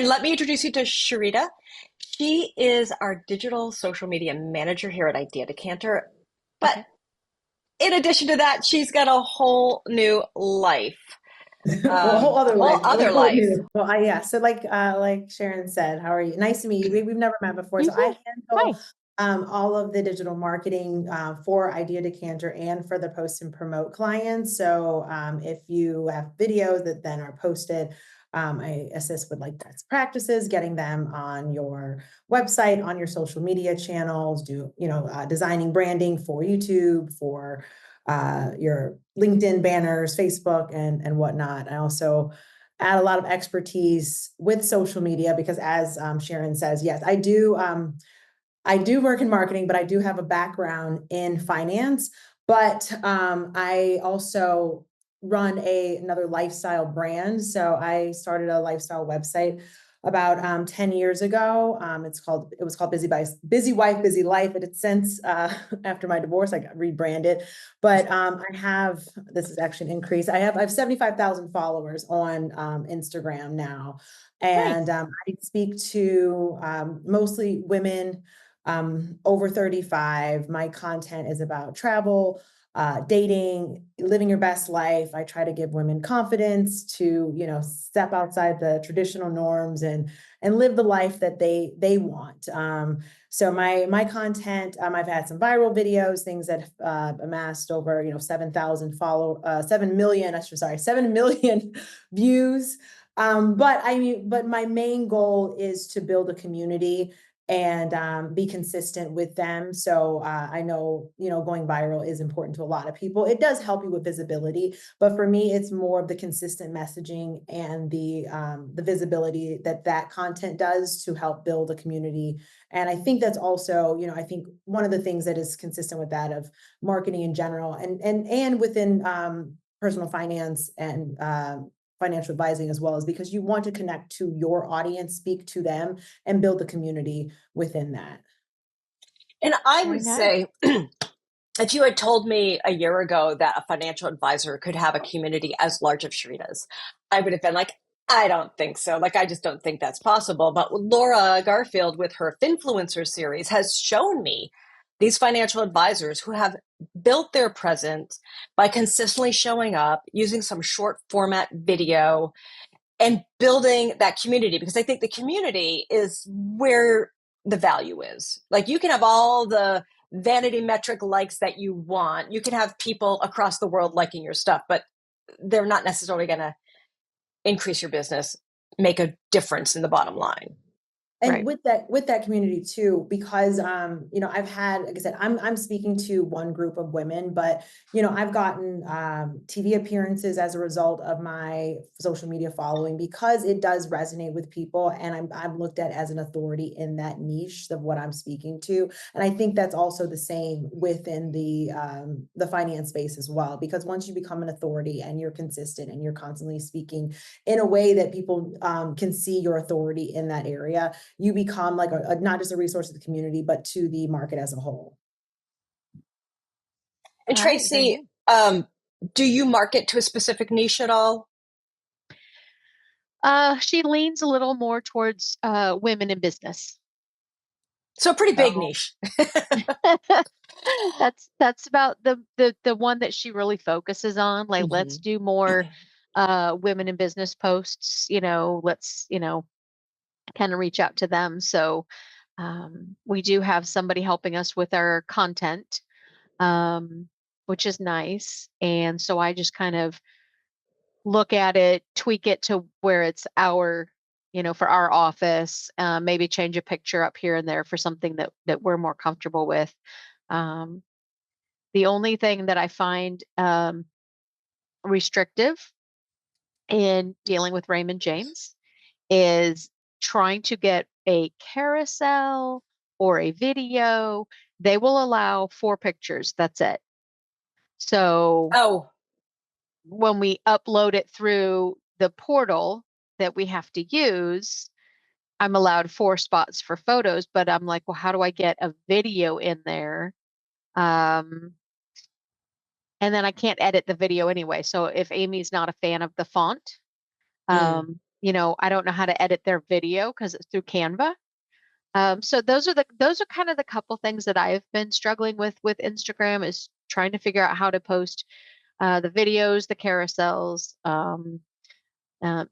And let me introduce you to Sherita. She is our digital social media manager here at Idea Decanter. But Okay. in addition to that, she's got a whole new life, Well, a whole a other whole life, other like whole life. new. Well, yeah. So like Sharon said, how are you? Nice to meet you. We've never met before. You So I too. handle Hi. all of the digital marketing for Idea Decanter and for the post and promote clients. So if you have videos that then are posted, I assist with like best practices, getting them on your website, on your social media channels, designing branding for YouTube, for your LinkedIn banners, Facebook, and whatnot. I also add a lot of expertise with social media because, as Sharon says, yes, I do. I do work in marketing, but I do have a background in finance. But I also run another lifestyle brand. So I started a lifestyle website about 10 years ago. It was called Busy Wife, Busy Life. But it's since after my divorce, I got rebranded. But I have, this is actually an increase. I have 75,000 followers on Instagram now. And Nice. I speak to mostly women over 35. My content is about travel, dating, living your best life. I try to give women confidence to, step outside the traditional norms and live the life that they want. So my content, I've had some viral videos, things that have amassed over, 7 million, 7 million views. But my main goal is to build a community and be consistent with them. So I know, going viral is important to a lot of people. It does help you with visibility, but for me, it's more of the consistent messaging and the visibility that content does to help build a community. And I think that's also, I think one of the things that is consistent with that of marketing in general and within personal finance and financial advising as well, is because you want to connect to your audience, speak to them, and build the community within that. And I Very would nice. say, if you had told me a year ago that a financial advisor could have a community as large as Sharita's, I would have been like, I don't think so. Like, I just don't think that's possible. But Laura Garfield, with her Finfluencer series, has shown me these financial advisors who have built their presence by consistently showing up, using some short format video, and building that community. Because I think the community is where the value is. Like, you can have all the vanity metric likes that you want. You can have people across the world liking your stuff, but they're not necessarily going to increase your business, make a difference in the bottom line. And Right. with that community too, because I've had, like I said, I'm speaking to one group of women, but I've gotten TV appearances as a result of my social media following because it does resonate with people, and I'm looked at as an authority in that niche of what I'm speaking to. And I think that's also the same within the finance space as well, because once you become an authority and you're consistent and you're constantly speaking in a way that people can see your authority in that area, you become like not just a resource to the community, but to the market as a whole. And All right, very Tracy, good. do you market to a specific niche at all? She leans a little more towards women in business. So a pretty big So niche. that's about the one that she really focuses on. Like, let's Mhm. do more women in business posts, let's, kind of reach out to them. So we do have somebody helping us with our content, which is nice. And so I just kind of look at it, tweak it to where it's for our office, maybe change a picture up here and there for something that we're more comfortable with. Um, the only thing that I find restrictive in dealing with Raymond James is trying to get a carousel or a video. They will allow 4 pictures. That's it. So Oh, when we upload it through the portal that we have to use, I'm allowed 4 spots for photos, but I'm like, well, how do I get a video in there? Um, and then I can't edit the video anyway. So if Amy's not a fan of the font, mm. um, I don't know how to edit their video because it's through Canva. So those are kind of the couple things that I've been struggling with Instagram, is trying to figure out how to post the videos, the carousels,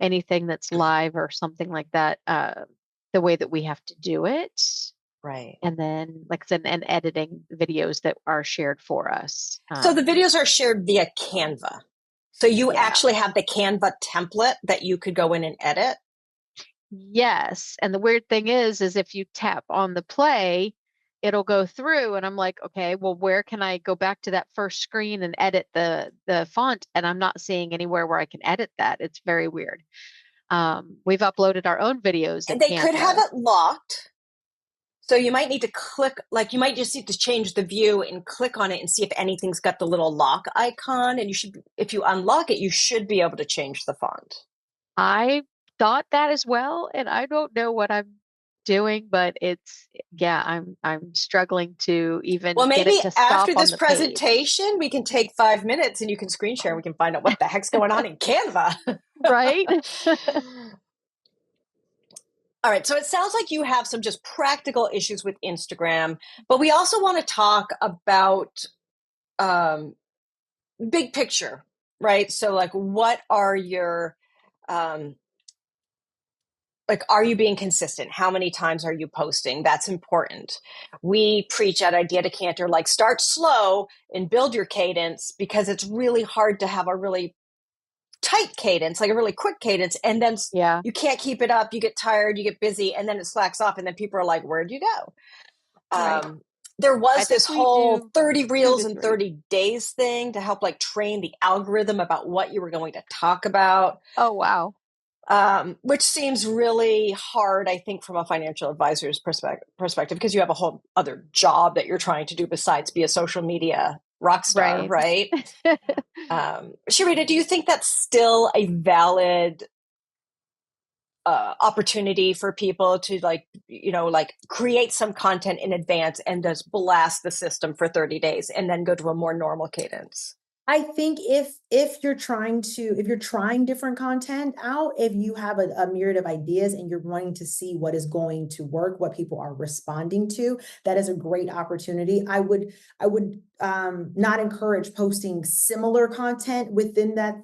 anything that's live or something like that, the way that we have to do it. Right. And then, like I said, and editing videos that are shared for us. So the videos are shared via Canva. So you Yeah. actually have the Canva template that you could go in and edit. Yes. And the weird thing is if you tap on the play, it'll go through, and I'm like, okay, well, where can I go back to that first screen and edit the font? And I'm not seeing anywhere where I can edit that. It's very weird. We've uploaded our own videos in They could have Canva. it locked. So you might need to click, like you might just need to change the view and click on it and see if anything's got the little lock icon. And if you unlock it, you should be able to change the font. I thought that as well, and I don't know what I'm doing, but yeah, I'm struggling to Well, even get maybe it to stop after on this the page. presentation, we can take 5 minutes and you can screen share and we can find out what the heck's going on in Canva. Right? All right. So it sounds like you have some just practical issues with Instagram, but we also want to talk about um, big picture, right? So, like, what are your, um, like, are you being consistent? How many times are you posting? That's important. We preach at Idea Decanter, like, start slow and build your cadence, because it's really hard to have a really tight cadence, like a really quick cadence, and then Yeah, you can't keep it up. You get tired, you get busy, and then it slacks off, and then people are like, "Where'd you go?" right. There I was think this we whole do 30 two reels to in three. 30 days thing to help like train the algorithm about what you were going to talk about, Oh, wow. which seems really hard, I think, from a financial advisor's perspective, because you have a whole other job that you're trying to do besides be a social media rock star, Right. right? Sherita, do you think that's still a valid opportunity for people to, like, like create some content in advance and just blast the system for 30 days and then go to a more normal cadence? I think if you're trying different content out, if you have a myriad of ideas and you're wanting to see what is going to work, what people are responding to, that is a great opportunity. I would not encourage posting similar content within that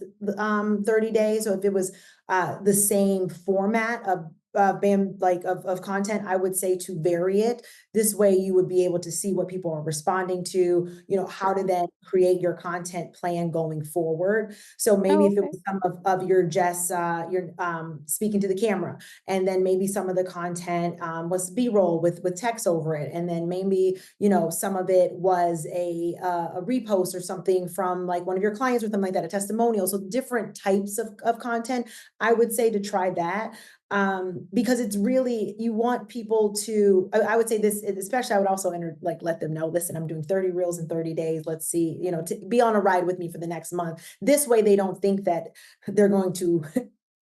30 days. So if it was the same format of of content, I would say to vary it. This way you would be able to see what people are responding to, how to Sure. then create your content plan going forward. So maybe Oh, if it okay. was some of your just your speaking to the camera, and then maybe some of the content was B-roll with text over it, and then maybe some of it was a repost or something from like one of your clients or something like that, a testimonial. So different types of content. I would say to try that, because it's really, you want people to, I would say this, especially I would also let them know, listen, I'm doing 30 reels in 30 days. Let's see, to be on a ride with me for the next month. This way they don't think that they're going to,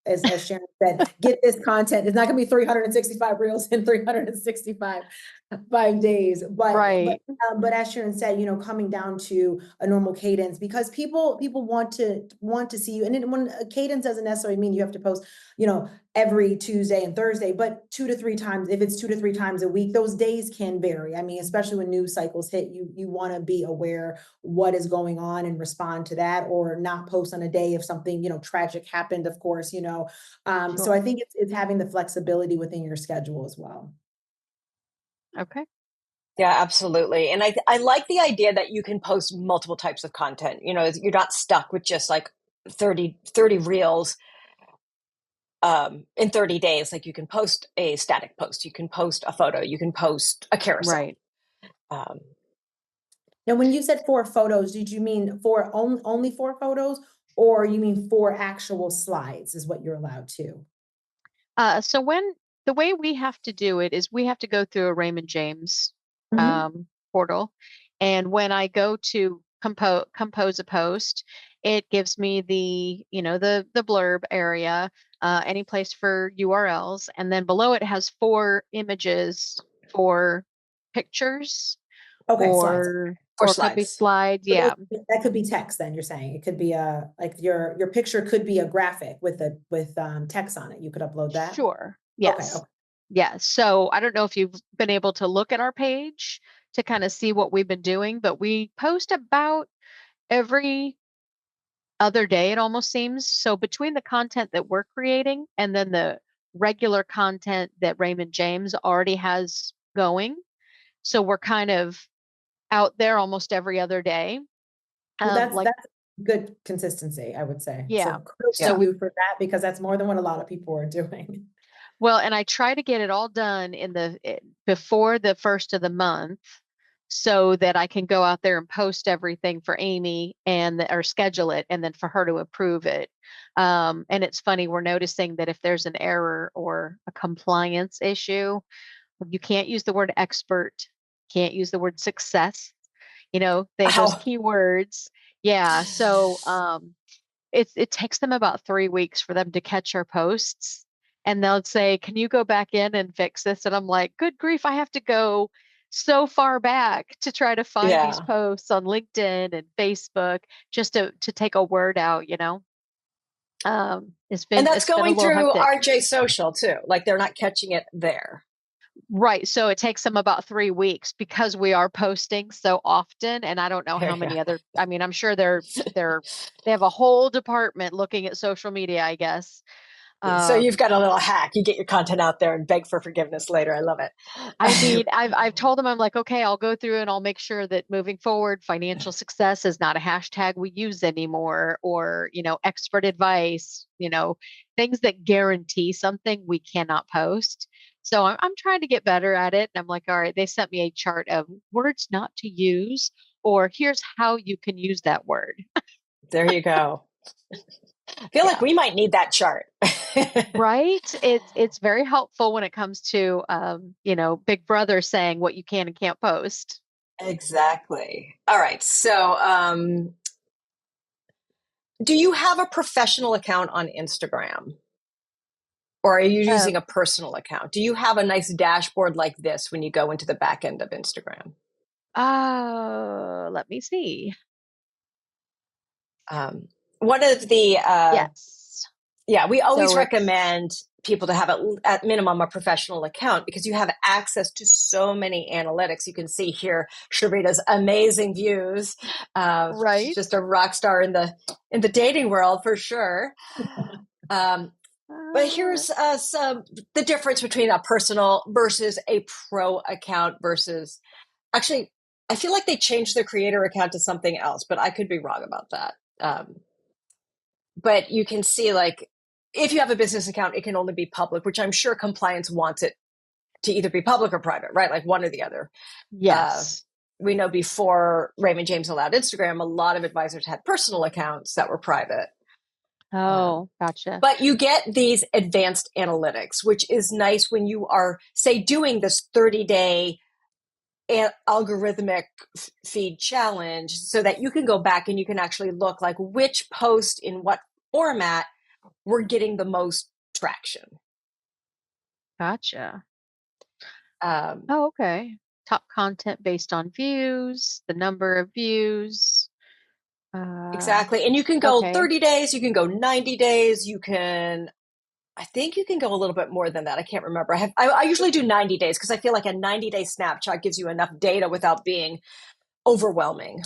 as Sharon said, get this content. It's not going to be 365 reels in 365 5 days, Right. but as Sharon said, coming down to a normal cadence, because people want to see you. And then when a cadence doesn't necessarily mean you have to post, every Tuesday and Thursday, but 2 to 3 times. If it's 2 to 3 times a week, those days can vary. I mean, especially when news cycles hit, you want to be aware what is going on and respond to that, or not post on a day if something tragic happened, of course. So I Sure. think it's having the flexibility within your schedule as well. Okay. Yeah, absolutely. And I like the idea that you can post multiple types of content. You're not stuck with just like 30 reels in 30 days. Like, you can post a static post, you can post a photo, you can post a carousel. Right. Um, Now, when you said 4 photos, did you mean only 4 photos, or you mean 4 actual slides is what you're allowed to? So the way we have to do it is we have to go through a Raymond James Mhm. portal. And when I go to compose a post, it gives me the blurb area, any place for URLs, and then below it has 4 images for pictures. Okay, slides. For or could be slides. slides. But Yeah, that could be text then, you're saying. It could be a, like your picture could be a graphic with text on it. You could upload that? sure. Okay, Yes. okay. Yeah. So I don't know if you've been able to look at our page to kind of see what we've been doing, but we post about every other day, it almost seems. So between the content that we're creating and then the regular content that Raymond James already has going, so we're kind of out there almost every other day. Well, Like, that's good consistency, I would say. So yeah. kudos So to Yeah. we you for that, because that's more than what a lot of people are doing. Well, and I try to get it all done before the first of the month so that I can go out there and post everything for Amy or schedule it and then for her to approve it. And it's funny, we're noticing that if there's an error or a compliance issue, you can't use the word expert, can't use the word success, those Ow. keywords. Yeah. So, it takes them about 3 weeks for them to catch our posts. And they'll say, "Can you go back in and fix this?" And I'm like, "Good grief, I have to go so far back to try to find these Yeah. posts on LinkedIn and Facebook just to take a word out, you know?" And that's It's been a going little through hectic. RJ Social too. Like they're not catching it there. Right. So it takes them about 3 weeks because we are posting so often. And I don't know how Yeah. many I mean, I'm sure they have a whole department looking at social media, I guess. So you've Um, got a little hack. You get your content out there and beg for forgiveness later. I love I it. mean, I've told them, I'm like, okay, I'll go through and I'll make sure that moving forward, financial success is not a hashtag we use anymore, or, expert advice, things that guarantee something we cannot post. So I'm trying to get better at it. And I'm like, all right, they sent me a chart of words not to use, or here's how you can use that word. There you go. I feel like Yeah. we might need that chart. Right. It's very helpful when it comes to Big Brother saying what you can and can't post. Exactly. All right. So, do you have a professional account on Instagram? Or are you Uh, using a personal account? Do you have a nice dashboard like this when you go into the back end of Instagram? let me see. One of the Yes. Yeah, we always So it's recommend people to have at minimum a professional account because you have access to so many analytics. You can see here Sherita's amazing views. She's right. just a rock star in the dating world for sure. Um, but Uh, here's the difference between a personal versus a pro account versus actually. I feel like they changed their creator account to something else, but I could be wrong about that. But you can see like if you have a business account, it can only be public, which I'm sure compliance wants it to either be public or private, right? Like one or the other. Uh, yes. we know before Raymond James allowed Instagram, a lot of advisors had personal accounts that were private. Oh, gotcha. But you get these advanced analytics, which is nice when you are, say, doing this 30-day algorithmic feed challenge so that you can go back and you can actually look like which post in what format we're getting the most traction. Gotcha. Um, Oh, okay. Top content based on views, the number of views. Uh, exactly. And you can go okay. 30 days, you can go 90 days, I think you can go a little bit more than that. I can't remember. I usually do 90 days because I feel like a 90-day snapshot gives you enough data without being overwhelming.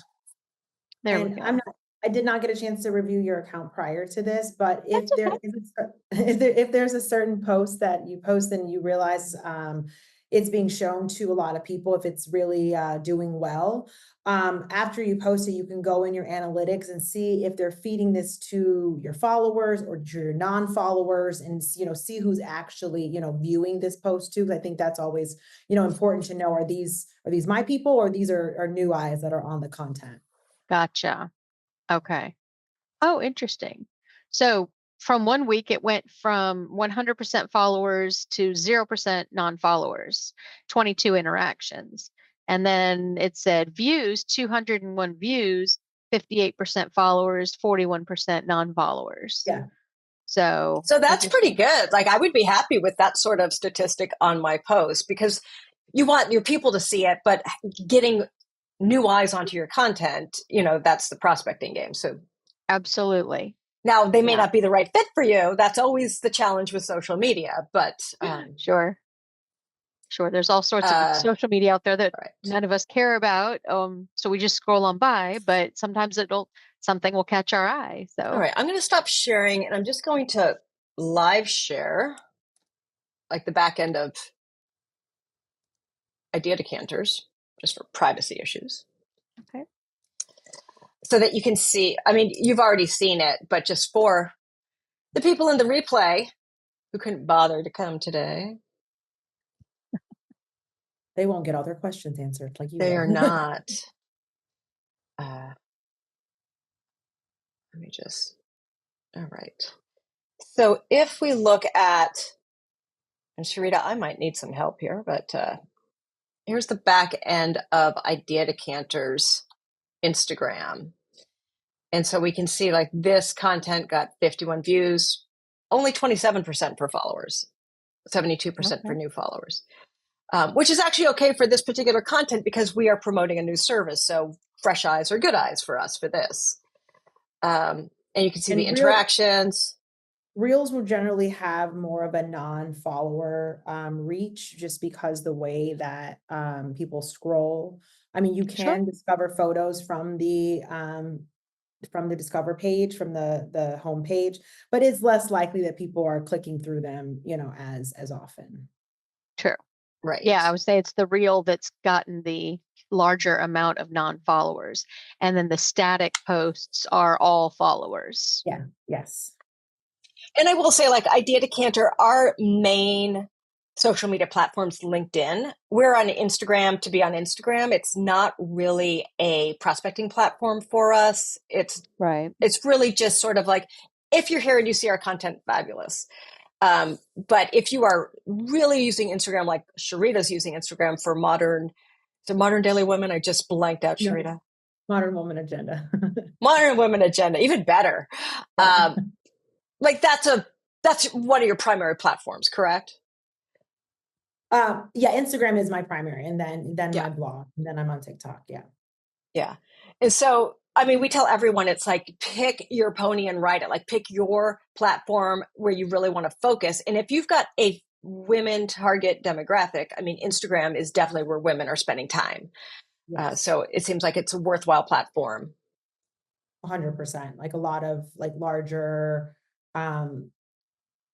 There we And go. I did not get a chance to review your account prior to this, but That's if there okay. is if there's a certain post that you post and you realize it's being shown to a lot of people, if it's really doing well, after you post it, you can go in your analytics and see if they're feeding this to your followers or your non-followers, and see who's actually viewing this post too. I think that's always important to know, are these my people, or these are new eyes that are on the content. Gotcha. Okay. Oh, interesting. So from one week, it went from 100% followers to 0% non-followers, 22 interactions. And then it said views, 201 views, 58% followers, 41% non-followers. Yeah. So So that's pretty interesting. good. Like I would be happy with that sort of statistic on my post because you want your people to see it, but getting new eyes onto your content, that's the prospecting game. So Absolutely. now they may Yeah. not be the right fit for you. That's always the challenge with social media, but Sure. There's all sorts of social media out there that right. none of us care about. So we just scroll on by, but sometimes something will catch our eye. So All right, I'm going to stop sharing and I'm just going to live share like the back end of Idea Decanters, just for privacy issues. Okay. So that you can see, I mean, you've already seen it, but just for the people in the replay who couldn't bother to come today. They won't get all their questions answered like you They will. are not. Let me just, all right. So if we look at, and Sherita, I might need some help here, but here's the back end of Idea Decanter's Instagram. And so we can see like this content got 51 views, only 27% for followers, 72% for new followers, which is actually okay for this particular content because we are promoting a new service. So fresh eyes are good eyes for us for this. And you can see the interactions. Reels will generally have more of a non-follower reach just because the way that people scroll. I mean, you can discover photos from the Discover page, from the home page, but it's less likely that people are clicking through them, as often. True. Right. Yeah, I would say it's the reel that's gotten the larger amount of non-followers, and then the static posts are all followers. Yeah. Yes. And I will say, like Idea Decanter, our main social media platform's LinkedIn. We're on Instagram to be on Instagram. It's not really a prospecting platform for us. It's really just sort of like, if you're here and you see our content, fabulous. But if you are really using Instagram, like Sherita's using Instagram for modern daily women, I just blanked out Sherita. Modern woman agenda. Modern women agenda, even better. Like that's one of your primary platforms, correct? Yeah, Instagram is my primary, and then my blog, and then I'm on TikTok. Yeah. And so, I mean, we tell everyone it's like, pick your pony and ride it. Like, pick your platform where you really want to focus. And if you've got a women target demographic, I mean, Instagram is definitely where women are spending time. Yes. So it seems like it's a worthwhile platform. 100%. Like a lot of like larger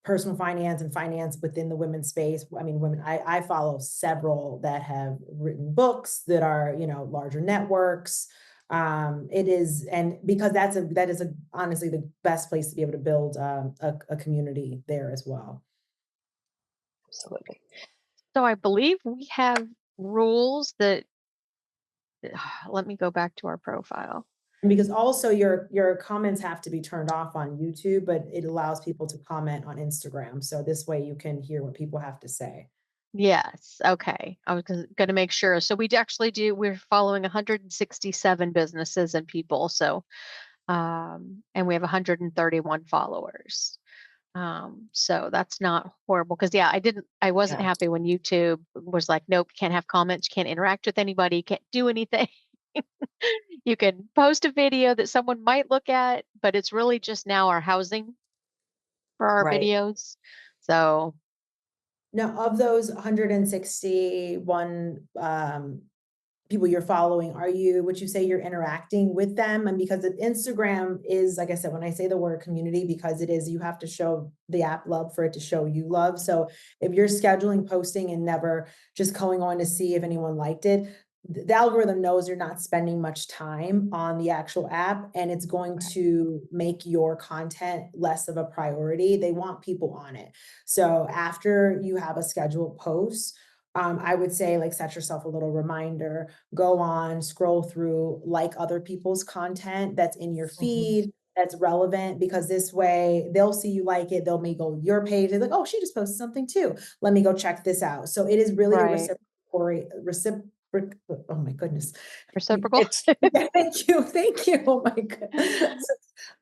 personal finance and finance within the women's space. I mean, I follow several that have written books that are, larger networks. It is, and because that is honestly the best place to be able to build a community there as well. Absolutely. So I believe we have rules that, let me go back to our profile. Because also your comments have to be turned off on YouTube, but it allows people to comment on Instagram. So this way you can hear what people have to say. Yes. Okay. I was going to make sure. So we're following 167 businesses and people. So, and we have 131 followers. So that's not horrible. Cause I wasn't happy when YouTube was like, nope, you can't have comments, you can't interact with anybody, you can't do anything. You can post a video that someone might look at, but it's really just now our housing for our videos. So now, of those 161 people you're following, would you say you're interacting with them? And because Instagram is, like I said, when I say the word community, because it is, you have to show the app love for it to show you love. So if you're scheduling posting and never just going on to see if anyone liked it, the algorithm knows you're not spending much time on the actual app, and it's going to make your content less of a priority. They want people on it. So after you have a scheduled post, I would say, like, set yourself a little reminder, go on, scroll through, like other people's content that's in your feed, that's relevant, because this way they'll see you like it. They'll may go to your page. They're like, oh, she just posted something too. Let me go check this out. So it is really a oh my goodness. Reciprocal. It's Yeah, thank you. Thank you. Oh my goodness.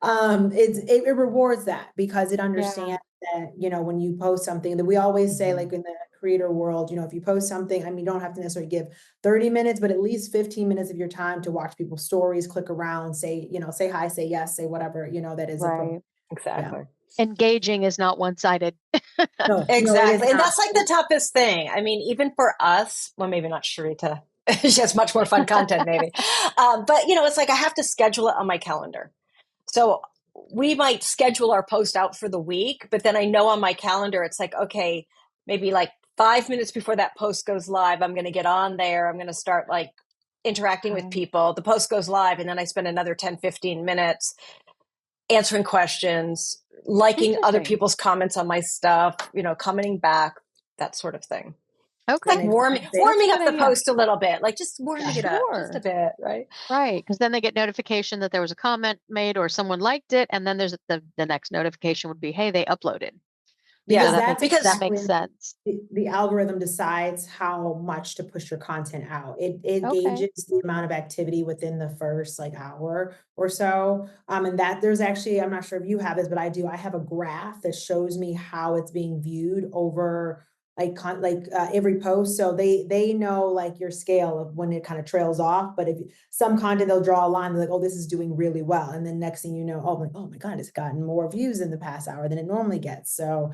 It rewards that because it Yeah. understands that, you know, when you post something that we always say, Mhm. like in the creator world, you know, if you post something, I mean, you don't have to necessarily give 30 minutes, but at least 15 minutes of your time to watch people's stories, click around, say, you know, say hi, say yes, say whatever, you know, that is appropriate. Right. Yeah. exactly. Engaging is not one-sided. No, it is Exactly. And not. that's like the toughest thing. I mean, even for us, well, maybe not Sharita. She has much more fun content, maybe. But, you know, it's like I have to schedule it on my calendar. So we might schedule our post out for the week, but then I know on my calendar, it's like, okay, maybe like 5 minutes before that post goes live, I'm going to get on there. I'm going to start like interacting with people. The post goes live, and then I spend another 10, 15 minutes answering questions, liking other Interesting. people's comments on my stuff, you know, commenting back, that sort of thing. Okay. Like warming That's a up good the idea. post a little bit, like just warming it up just a Sure. bit, right? Right. Because then they get notification that there was a comment made or someone liked it. And then there's the next notification would be, hey, they uploaded. Because So Yeah, that's that because exactly makes sense. the algorithm decides how much to push your content out. It Okay. gauges the amount of activity within the first like hour or so. And that there's actually, I'm not sure if you have this, but I do. I have a graph that shows me how it's being viewed over every post. So they know like your scale of when it kind of trails off. But if some content they'll draw a line, they're like, oh, this is doing really well. And then next thing you know, oh, like, oh my God, it's gotten more views in the past hour than it normally gets. So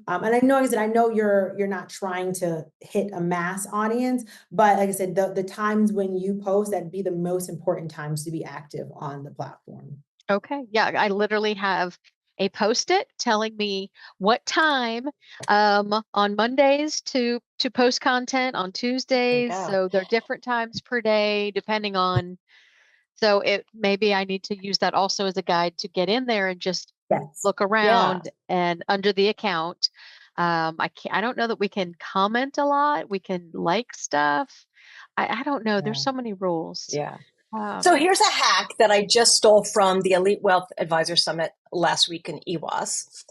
and I know, like I said, I know you're not trying to hit a mass audience, but like I said, the times when you post, that'd be the most important times to be active on the platform. Okay. Yeah. I literally have a post-it telling me what time on Mondays to post content on there you Tuesdays. go. So there are different times per day depending on. So it maybe I need to use that also as a guide to get in there and just Yes. look Yeah. around and under the account. I don't know that we can comment a lot. We can like stuff. I don't know. There's Yeah. so many rules. Yeah. So here's a hack that I just stole from the Elite Wealth Advisor Summit last week in EWAS.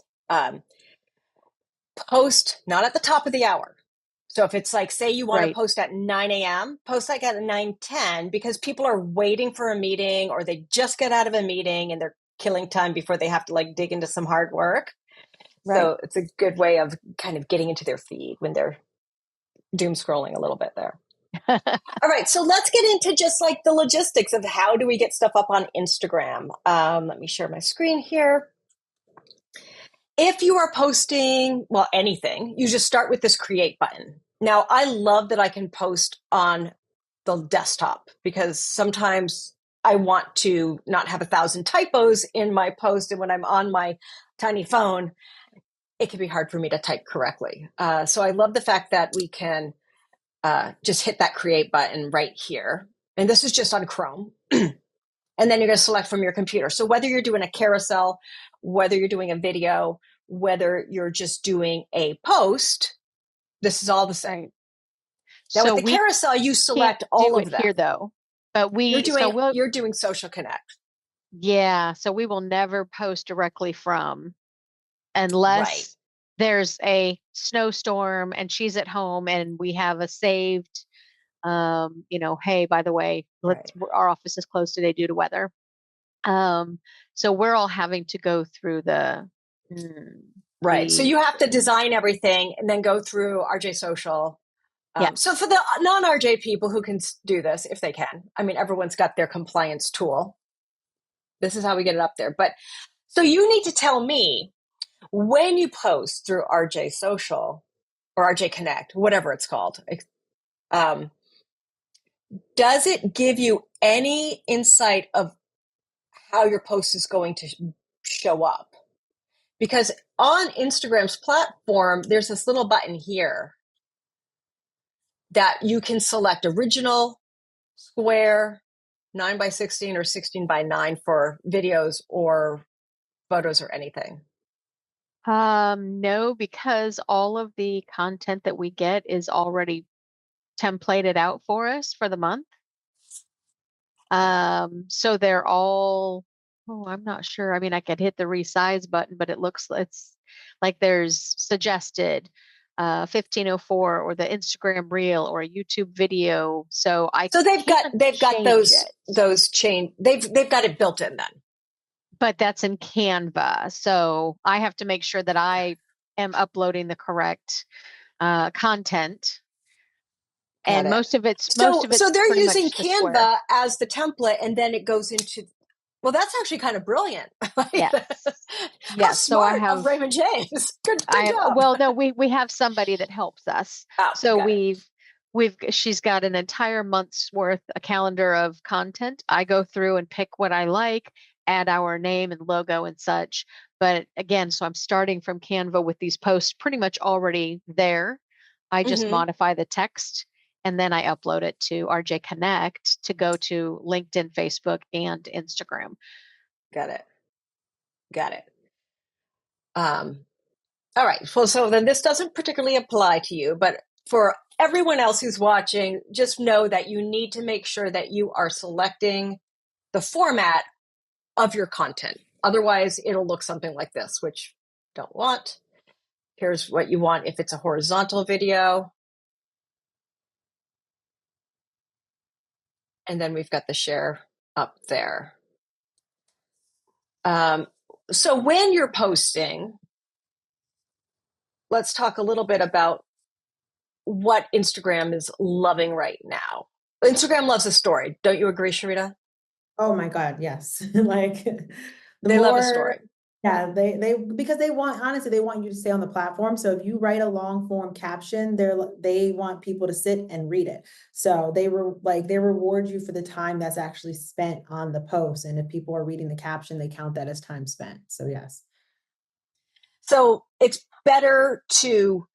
Post not at the top of the hour. So if it's like, say you want to Right. post at 9 a.m., post like at 9:10 because people are waiting for a meeting or they just get out of a meeting and they're killing time before they have to like dig into some hard work. Right. So it's a good way of kind of getting into their feed when they're doom scrolling a little bit there. All right, so let's get into just like the logistics of how do we get stuff up on Instagram. Let me share my screen here. If you are posting, well, anything, you just start with this create button. Now, I love that I can post on the desktop because sometimes I want to not have 1,000 typos in my post. And when I'm on my tiny phone, it can be hard for me to type correctly. So I love the fact that we can just hit that create button right here. And this is just on Chrome. And then you're going to select from your computer. So whether you're doing a carousel, whether you're doing a video, whether you're just doing a post, this is all the same. Right. Now with So the we carousel, you can't select all do of it them. here though, but You're doing Social Connect. yeah, so we will never post directly from Right. unless there's a snowstorm and she's at home and we have a saved, hey, by the way, Right. our office is closed today due to weather. So we're all having to go through Right. So the, you have to design everything and then go through RJ Social. So yes. for the non-RJ people who can do this, if they can, I mean, everyone's got their compliance tool. This is how we get it up there. But so you need to tell me when you post through RJ Social or RJ Connect, whatever it's called, um, does it give you any insight of how your post is going to show up? Because on Instagram's platform, there's this little button here that you can select original, square, 9 by 16 or 16 by 9 for videos or photos or anything. No, because all of the content that we get is already templated out for us for the month. So they're all, oh, I'm not sure. I mean, I could hit the resize button, but it's like there's suggested, 1504 or the Instagram reel or a YouTube video. So I So they've got can't those change it. chain they've got it built in then. But that's in Canva. So I have to make sure that I am uploading the correct content. Got And it. most of it's So they're pretty using much the square. Canva as the template, and then it goes into. Well, that's actually kind of brilliant. Yes. How Yes. So I smart of have Raymond James. Good job. well, no, we have somebody that helps us. Oh, So got it. she's got an entire month's worth, a calendar of content. I go through and pick what I like, add our name and logo and such. But again, so I'm starting from Canva with these posts pretty much already there. I just Mm-hmm. modify the text and then I upload it to RJ Connect to go to LinkedIn, Facebook, and Instagram. Got it. Got it. All right. Well, so then this doesn't particularly apply to you, but for everyone else who's watching, just know that you need to make sure that you are selecting the format of your content. Otherwise, it'll look something like this, which don't want. Here's what you want if it's a horizontal video. And then we've got the share up there. So when you're posting, let's talk a little bit about what Instagram is loving right now. Instagram loves a story. Don't you agree, Sherita? Oh my God, yes. Like the They love a more, story. yeah, because they want, honestly, they want you to stay on the platform. So if you write a long form caption, they want people to sit and read it. So they reward you for the time that's actually spent on the post. And if people are reading the caption, they count that as time spent. So yes. So it's better to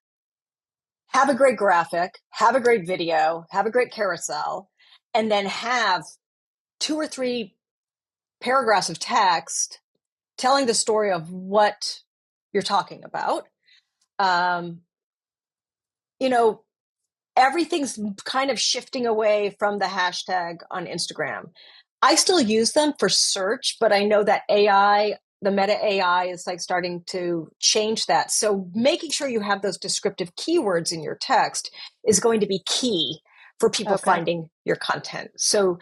have a great graphic, have a great video, have a great carousel, and then have 2 or 3 paragraphs of text telling the story of what you're talking about. You know, everything's kind of shifting away from the hashtag on Instagram. I still use them for search, but I know that AI, the meta AI, is like starting to change that. So making sure you have those descriptive keywords in your text is going to be key for people Okay. finding your content. So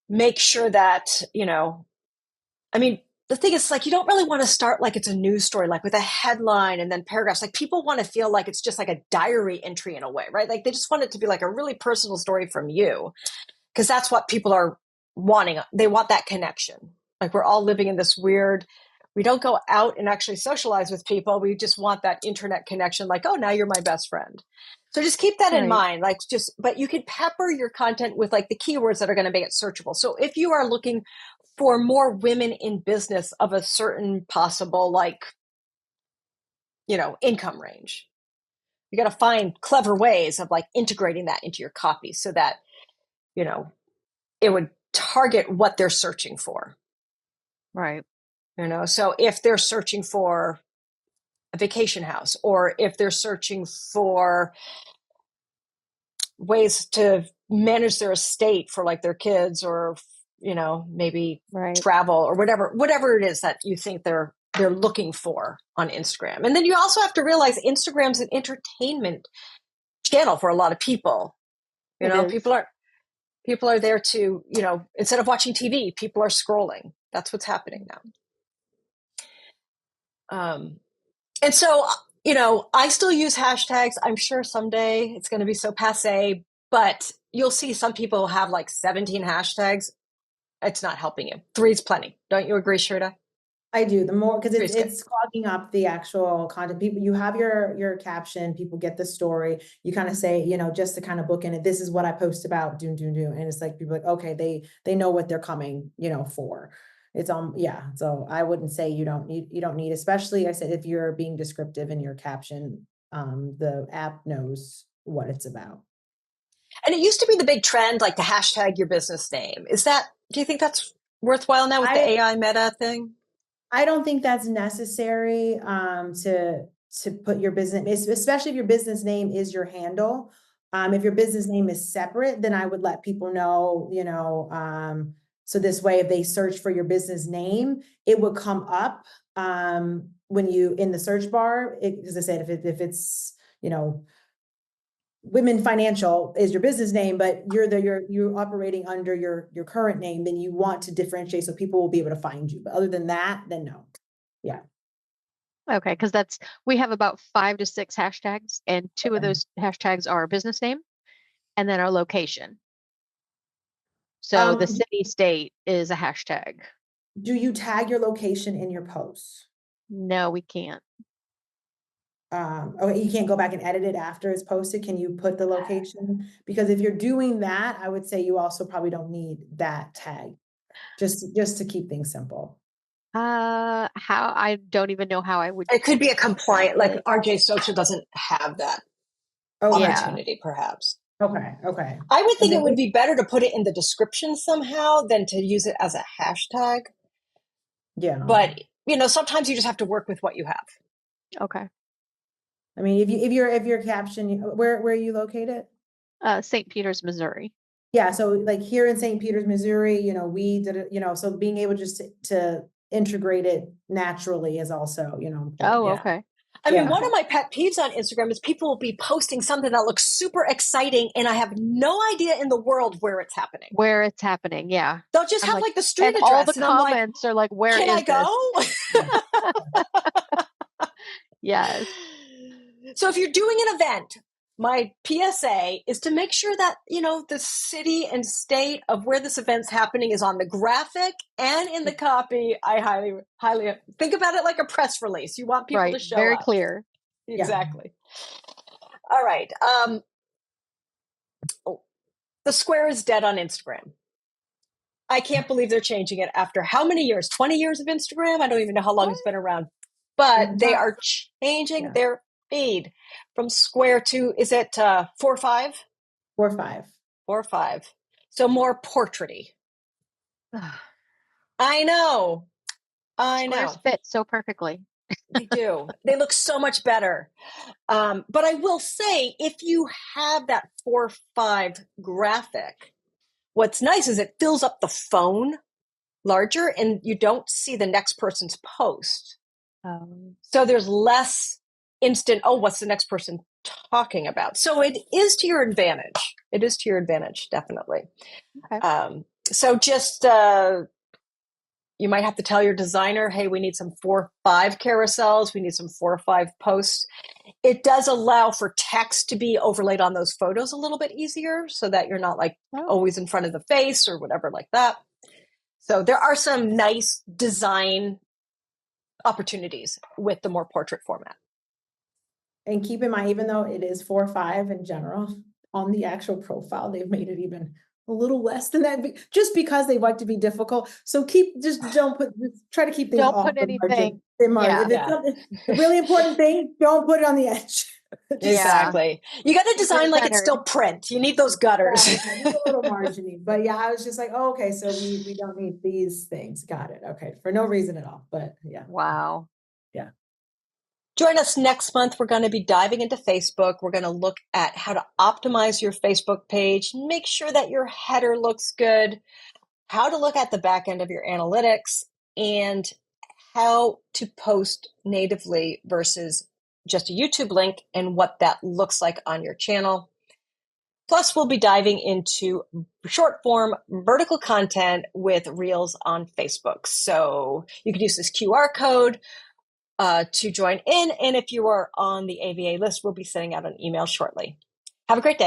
make sure that, I mean, the thing is, like, you don't really want to start like it's a news story, like with a headline and then paragraphs. Like, people want to feel like it's just like a diary entry in a way, right? Like, they just want it to be like a really personal story from you, because that's what people are wanting. They want that connection. Like, we're all living in this weird, we don't go out and actually socialize with people. We just want that internet connection. Like, oh, now you're my best friend. So just keep that in Right. mind. Like, but you can pepper your content with like the keywords that are going to make it searchable. So if you are looking for more women in business of a certain possible, like, income range, you got to find clever ways of like integrating that into your copy so that, it would target what they're searching for. Right. So if they're searching for a vacation house, or if they're searching for ways to manage their estate for like their kids, or maybe Right. travel, or whatever it is that you think they're looking for on Instagram. And then you also have to realize Instagram's an entertainment channel for a lot of people. It is. People are there to, instead of watching TV, people are scrolling. That's what's happening now. And so, I still use hashtags. I'm sure someday it's going to be so passe, but you'll see some people have like 17 hashtags. It's not helping you. 3 is plenty. Don't you agree, Sherita? I do, the more, because Three's good. it's clogging up the actual content. People, you have your caption, people get the story, you kind of say, just to kind of book in it, this is what I post about, do. And it's like, people like, okay, they know what they're coming, for. It's yeah. So I wouldn't say you don't need, especially, I said, if you're being descriptive in your caption, the app knows what it's about. And it used to be the big trend, like to hashtag your business name. Do you think that's worthwhile now with the AI meta thing? I don't think that's necessary to put your business, especially if your business name is your handle. If your business name is separate, then I would let people know, so this way, if they search for your business name, it would come up when you in the search bar. As I said, if it's Women Financial is your business name, but you're operating under your current name, then you want to differentiate so people will be able to find you. But other than that, then no. Yeah. Okay, because we have about 5 to 6 hashtags, and 2 of those hashtags are our business name and then our location. So the city state is a hashtag. Do you tag your location in your posts? No, we can't. Oh, you can't go back and edit it after it's posted. Can you put the location? Because if you're doing that, I would say you also probably don't need that tag, just to keep things simple. How I don't even know how I would. It could be a compliant, like RJ Social doesn't have that opportunity, perhaps. Okay. I would think it would be better to put it in the description somehow than to use it as a hashtag. Yeah. But sometimes you just have to work with what you have. Okay. I mean, if your caption, where are you located? St. Peters, Missouri. Yeah, so like here in St. Peters, Missouri, we did it, so being able just to integrate it naturally is also, important. Oh, okay. I mean, one of my pet peeves on Instagram is people will be posting something that looks super exciting, and I have no idea in the world where it's happening. Yeah. They'll just have like the street and address, all the and I'm comments are like, "Where can is I go?" Yes. So if you're doing an event, my PSA is to make sure that, the city and state of where this event's happening is on the graphic and in the copy. I highly, highly think about it like a press release. You want people to show very up. clear. Exactly. Yeah. All right. The square is dead on Instagram. I can't believe they're changing it after how many years? 20 years of Instagram? I don't even know how long it's been around. But they are changing their feed from square to, is it 4.5? 4.5. 4.5. So more portraity. I know. Squares fit so perfectly. They do. They look so much better. But I will say, if you have that 4.5 graphic, what's nice is it fills up the phone larger and you don't see the next person's post. So there's less instant, what's the next person talking about? So it is to your advantage. It is to your advantage, definitely. Okay. So just, you might have to tell your designer, hey, we need some 4.5 carousels. We need some 4.5 posts. It does allow for text to be overlaid on those photos a little bit easier so that you're not always in front of the face or whatever like that. So there are some nice design opportunities with the more portrait format. And keep in mind, even though it is 4.5 in general, on the actual profile, they've made it even a little less than that, just because they like to be difficult. So try to keep things off the margin. If it's a really important thing, don't put it on the edge. Exactly. You got to design like it's still print. You need those gutters. Yeah, a little margining. But yeah, I was just like, okay, so we don't need these things. Got it. Okay. For no reason at all. But yeah. Wow. Yeah. Join us next month. We're going to be diving into Facebook. We're going to look at how to optimize your Facebook page, make sure that your header looks good, how to look at the back end of your analytics, and how to post natively versus just a YouTube link and what that looks like on your channel. Plus, we'll be diving into short form vertical content with Reels on Facebook. So you can use this QR code to join in. And if you are on the AVA list, we'll be sending out an email shortly. Have a great day.